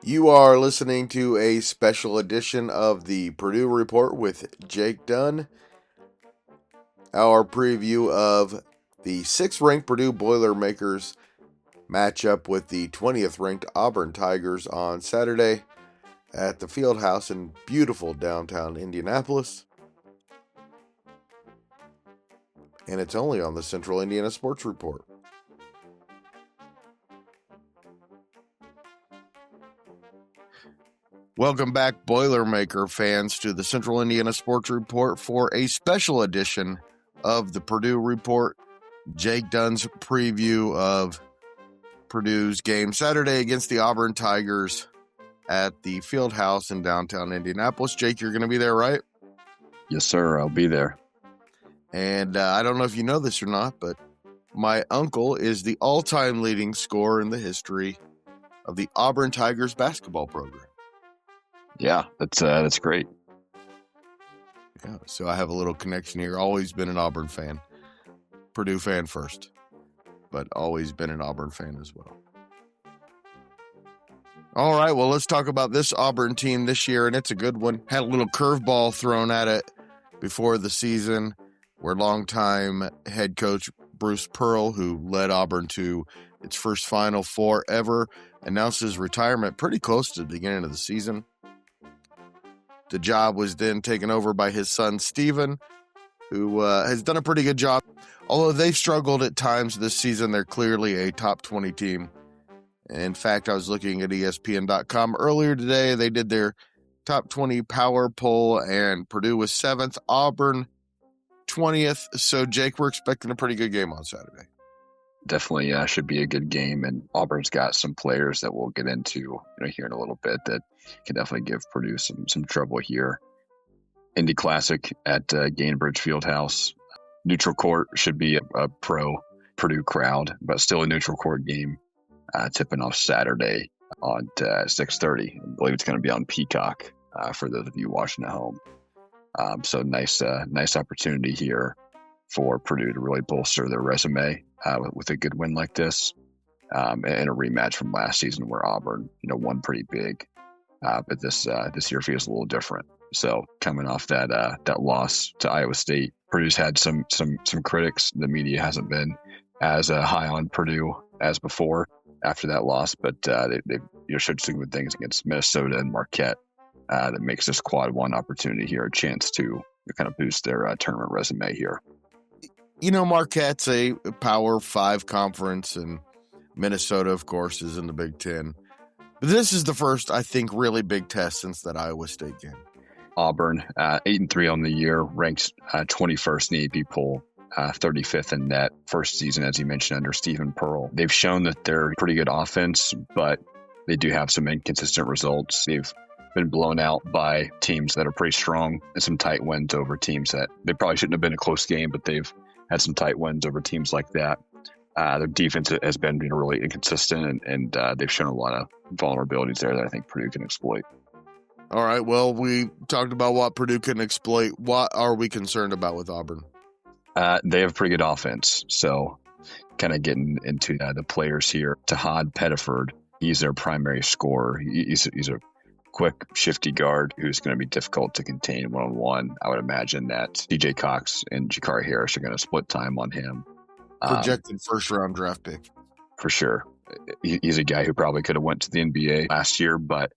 You are listening to a special edition of the Purdue Report with Jake Dunn. Our preview of the 6th ranked Purdue Boilermakers matchup with the 20th ranked Auburn Tigers on Saturday at the Fieldhouse in beautiful downtown Indianapolis. And it's only on the Central Indiana Sports Report. Welcome back, Boilermaker fans, to the Central Indiana Sports Report for a special edition of the Purdue Report. Jake Dunn's preview of Purdue's game Saturday against the Auburn Tigers at the Fieldhouse in downtown Indianapolis. Jake, you're going to be there, right? Yes, sir. I'll be there. And I don't know if you know this or not, but my uncle is the all-time leading scorer in the history of the Auburn Tigers basketball program. Yeah, that's great. Yeah, so I have a little connection here. Always been an Auburn fan. Purdue fan first, but always been an Auburn fan as well. All right, well, let's talk about this Auburn team this year, and it's a good one. Had a little curveball thrown at it before the season, where longtime head coach Bruce Pearl, who led Auburn to its first Final Four ever, announced his retirement pretty close to the beginning of the season. The job was then taken over by his son, Steven, who has done a pretty good job. Although they've struggled at times this season, they're clearly a top 20 team. In fact, I was looking at ESPN.com earlier today. They did their top 20 power poll, and Purdue was 7th, Auburn 20th. So, Jake, we're expecting a pretty good game on Saturday. Definitely should be a good game, and Auburn's got some players that we'll get into here in a little bit that can definitely give Purdue some trouble here. Indy Classic at Gainbridge Fieldhouse. Neutral court should be a pro Purdue crowd, but still a neutral court game. Tipping off Saturday on 6:30. I believe it's going to be on Peacock for those of you watching at home. So nice opportunity here for Purdue to really bolster their resume with a good win like this, and a rematch from last season where Auburn won pretty big, but this year feels a little different. So coming off that loss to Iowa State, Purdue's had some critics. The media hasn't been as high on Purdue as before after that loss, but they showed some good things against Minnesota and Marquette that makes this quad one opportunity here a chance to kind of boost their tournament resume here. Marquette's a Power 5 conference, and Minnesota, of course, is in the Big Ten. But this is the first, I think, really big test since that Iowa State game. Auburn, 8-3 on the year, ranked 21st in the AP poll. 35th in net, first season, as you mentioned, under Stephen Pearl. They've shown that they're pretty good offense, but they do have some inconsistent results. They've been blown out by teams that are pretty strong and some tight wins over teams that they probably shouldn't have been a close game, but they've had some tight wins over teams like that. Their defense has been really inconsistent, and they've shown a lot of vulnerabilities there that I think Purdue can exploit. All right, well, we talked about what Purdue can exploit. What are we concerned about with Auburn? They have pretty good offense, so kind of getting into the players here. Tahad Pettiford, he's their primary scorer. He's a quick, shifty guard who's going to be difficult to contain one-on-one. I would imagine that DJ Cox and Jakari Harris are going to split time on him. Projected first-round draft pick. For sure. He's a guy who probably could have went to the NBA last year, but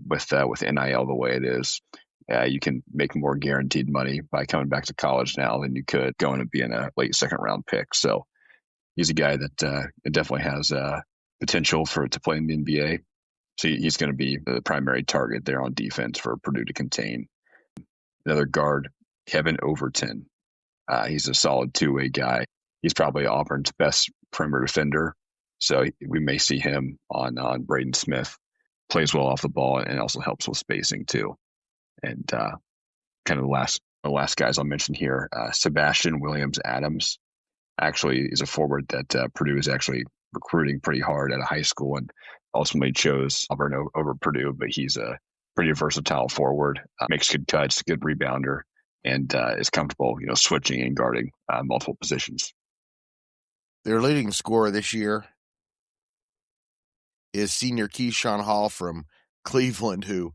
with NIL the way it is, you can make more guaranteed money by coming back to college now than you could going and being a late second-round pick. So he's a guy that definitely has potential to play in the NBA. So he's going to be the primary target there on defense for Purdue to contain. Another guard, Kevin Overton. He's a solid two-way guy. He's probably Auburn's best perimeter defender. So we may see him on Braden Smith. Plays well off the ball and also helps with spacing too. And kind of the last guys I'll mention here, Sebastian Williams-Adams actually is a forward that Purdue is actually recruiting pretty hard at a high school and ultimately chose Auburn over Purdue, but he's a pretty versatile forward, makes good cuts, good rebounder, and is comfortable, switching and guarding multiple positions. Their leading scorer this year is senior Keyshawn Hall from Cleveland, who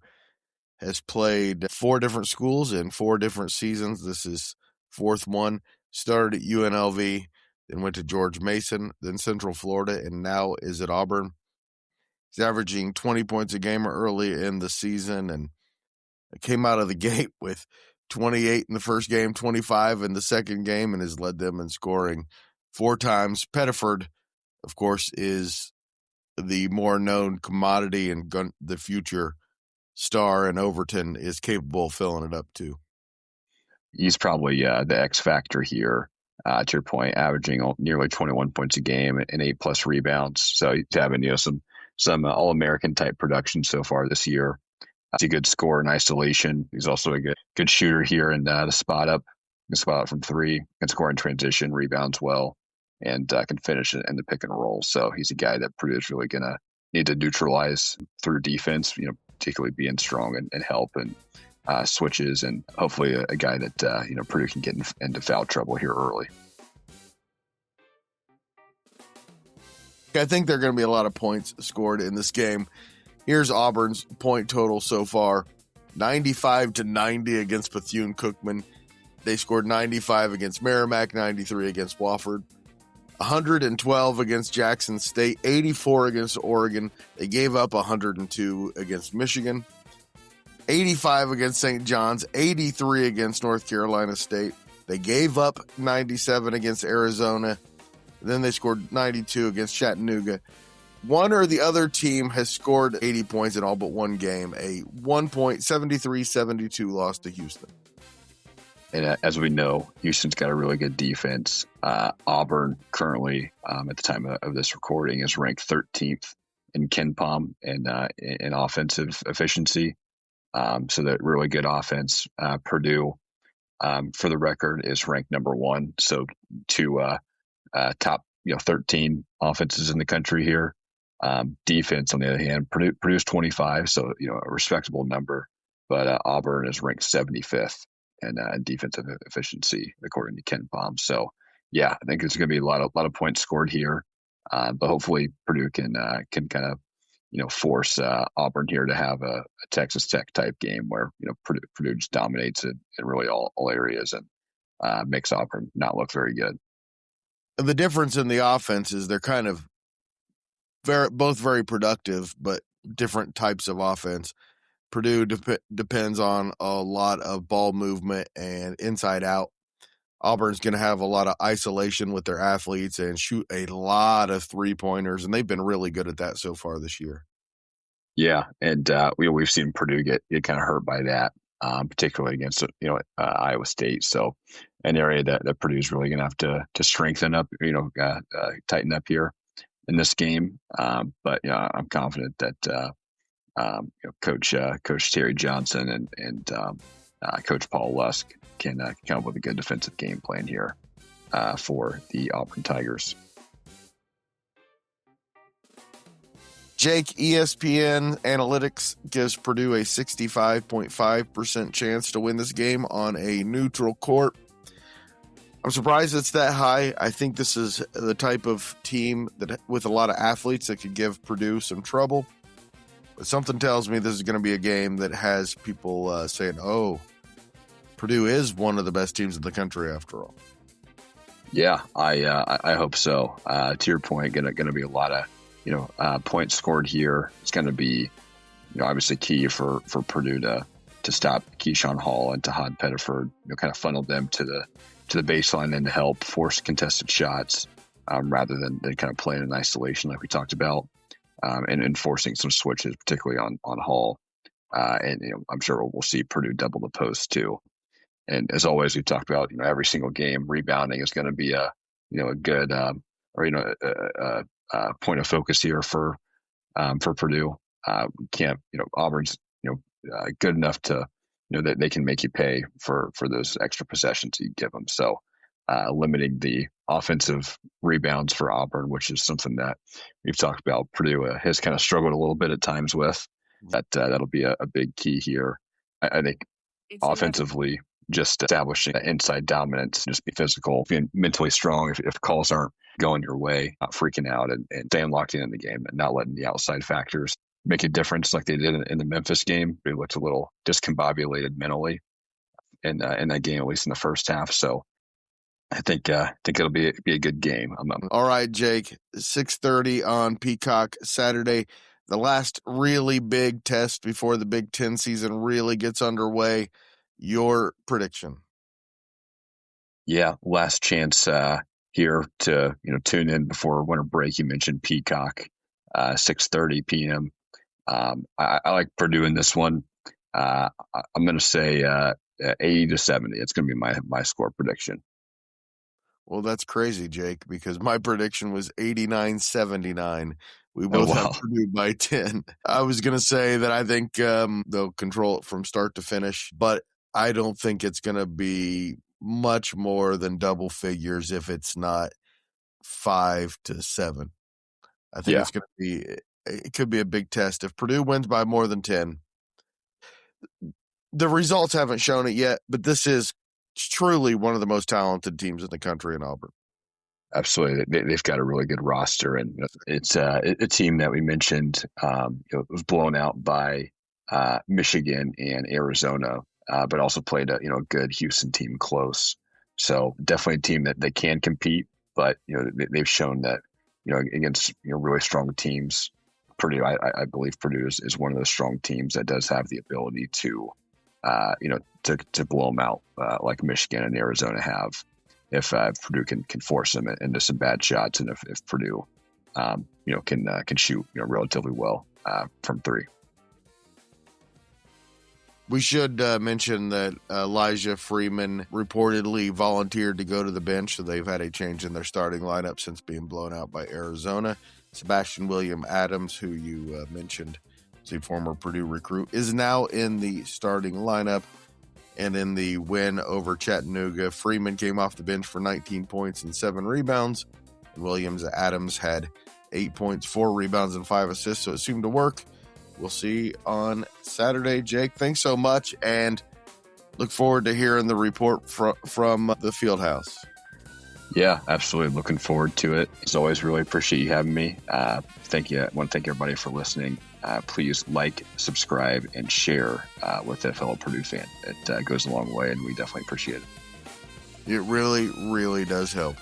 has played 4 different schools in 4 different seasons. This is 4th one. Started at UNLV, then went to George Mason, then Central Florida, and now is at Auburn. He's averaging 20 points a game early in the season, and came out of the gate with 28 in the first game, 25 in the second game, and has led them in scoring 4 times. Pettiford, of course, is the more known commodity and the future star, and Overton is capable of filling it up too. He's probably the X factor here. To your point, averaging nearly 21 points a game and 8+ rebounds. So he's having some All-American type production so far this year. He's a good scorer in isolation. He's also a good shooter here in the spot up. Can spot up from 3, can score in transition, rebounds well, and can finish in the pick and roll. So he's a guy that Purdue is really going to need to neutralize through defense, particularly being strong and help and switches, and hopefully a guy that Purdue can get into foul trouble here early. I think there are going to be a lot of points scored in this game. Here's Auburn's point total so far: 95-90 against Bethune-Cookman. They scored 95 against Merrimack, 93 against Wofford, 112 against Jackson State, 84 against Oregon. They gave up 102 against Michigan, 85 against St. John's, 83 against North Carolina State. They gave up 97 against Arizona. Then they scored 92 against Chattanooga. One or the other team has scored 80 points in all but one game, a 73-72 loss to Houston. And as we know, Houston's got a really good defense. Auburn currently, at the time of this recording, is ranked 13th in KenPom in offensive efficiency. So that really good offense. Purdue, for the record, is ranked number 1. So 2 top 13 offenses in the country here. Defense, on the other hand, Purdue's 25, so a respectable number. But Auburn is ranked 75th in defensive efficiency according to KenPom. So yeah, I think there's going to be a lot of points scored here. But hopefully Purdue can kind of force Auburn here to have a Texas Tech type game where Purdue just dominates it in really all areas and makes Auburn not look very good. The difference in the offense is they're kind of both very productive, but different types of offense. Purdue depends on a lot of ball movement and inside out. Auburn's going to have a lot of isolation with their athletes and shoot a lot of 3-pointers, and they've been really good at that so far this year. Yeah, and we've seen Purdue get kind of hurt by that, particularly against Iowa State. So an area that Purdue is really going to have to strengthen up, tighten up here in this game. But I'm confident that Coach Terry Johnson and Coach Paul Lusk can come up with a good defensive game plan here for the Auburn Tigers. Jake, ESPN Analytics gives Purdue a 65.5% chance to win this game on a neutral court. I'm surprised it's that high. I think this is the type of team that with a lot of athletes that could give Purdue some trouble. But something tells me this is going to be a game that has people saying, oh, Purdue is one of the best teams in the country after all. Yeah, I hope so. To your point, going to be a lot of points scored here. It's going to be obviously key for Purdue to stop Keyshawn Hall and Tahad Pettiford. Kind of funnel them to the baseline and to help force contested shots rather than kind of playing in isolation like we talked about, and enforcing some switches, particularly on Hall. And I'm sure we'll see Purdue double the post too. And as always, we talked about every single game rebounding is going to be a good point of focus here for Purdue. Can't Auburn's good enough to that they can make you pay for those extra possessions you give them. So limiting the offensive rebounds for Auburn, which is something that we've talked about. Purdue has kind of struggled a little bit at times with. That'll be a big key here. I think offensively, just establishing that inside dominance, just be physical, being mentally strong. If calls aren't going your way, not freaking out and staying locked in the game and not letting the outside factors make a difference like they did in the Memphis game. They looked a little discombobulated mentally in that game, at least in the first half. So I think it'll be a good game. All right, Jake, 6:30 on Peacock Saturday. The last really big test before the Big Ten season really gets underway. Your prediction? Yeah, last chance here to tune in before winter break. You mentioned Peacock, 6:30 p.m. I like Purdue in this one. I'm going to say 80-70. It's going to be my score prediction. Well, that's crazy, Jake, because my prediction was 89-79. We both have Purdue by 10. I was going to say that I think they'll control it from start to finish, but I don't think it's going to be much more than double figures if it's not 5-7. I think it's going to be – it could be a big test. If Purdue wins by more than 10, the results haven't shown it yet, but this is truly one of the most talented teams in the country in Auburn. Absolutely. They've got a really good roster, and it's a team that we mentioned was blown out by Michigan and Arizona, but also played a good Houston team close. So definitely a team that they can compete, but they've shown that against really strong teams. Purdue, I believe Purdue is one of those strong teams that does have the ability to to blow them out like Michigan and Arizona have. If Purdue can force them into some bad shots, and if Purdue, can shoot relatively well from three. We should mention that Elijah Freeman reportedly volunteered to go to the bench, so they've had a change in their starting lineup since being blown out by Arizona. Sebastian William Adams, who you mentioned, is a former Purdue recruit, is now in the starting lineup. And in the win over Chattanooga, Freeman came off the bench for 19 points and 7 rebounds. And Adams had 8 points, 4 rebounds, and 5 assists, so it seemed to work. We'll see on Saturday. Jake, thanks so much, and look forward to hearing the report from the Fieldhouse. Yeah, absolutely. Looking forward to it. As always, really appreciate you having me. Thank you. I want to thank everybody for listening. Please like, subscribe, and share with a fellow Purdue fan. It goes a long way, and we definitely appreciate it. It really, really does help.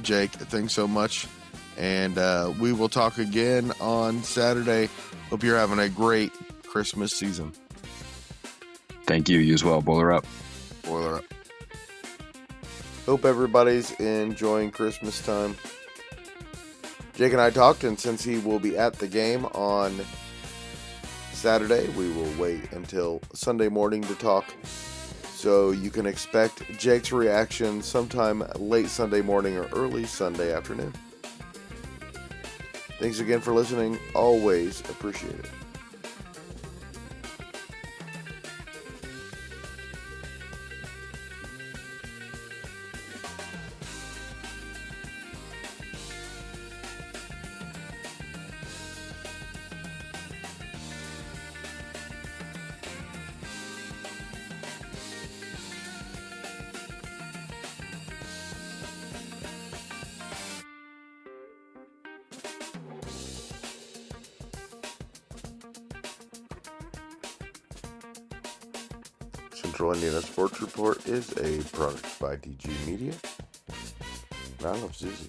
Jake, thanks so much. And we will talk again on Saturday. Hope you're having a great Christmas season. Thank you. You as well. Boiler up. Boiler up. Hope everybody's enjoying Christmas time. Jake and I talked, and since he will be at the game on Saturday, we will wait until Sunday morning to talk. So you can expect Jake's reaction sometime late Sunday morning or early Sunday afternoon. Thanks again for listening. Always appreciate it. Central Indiana Sports Report is a product by DG Media. And I love Susie.